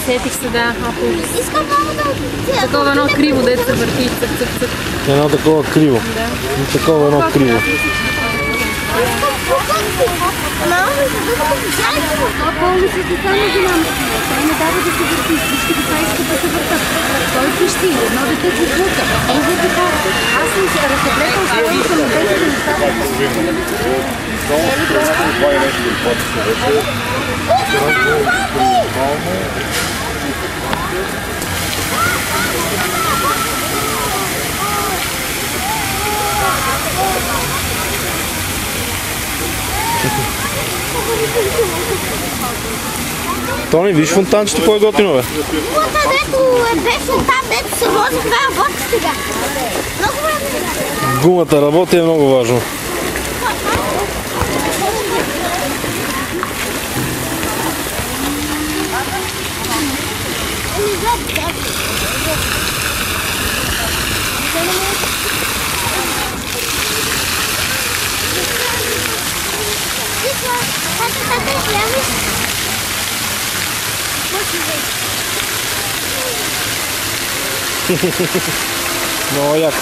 Сетих се, да. Искам много да отида. Такова едно криво, дето се върти. Цък, цък, цък. Едно такова криво. Да. Такова едно криво. По-пълно се стане голям. Той не дава да се върти. Всички деца искат да се въртат. Той пищи. Едно дете го плъка. Друго така. Аз съм се разсъблекал с колите на детите нещата. Тони, виж фонтанчето, кой е готино, бе? Гумата, дето беше там, дето се вози, това е водка сега. Много време. Гумата работи, е много важно. Много яко.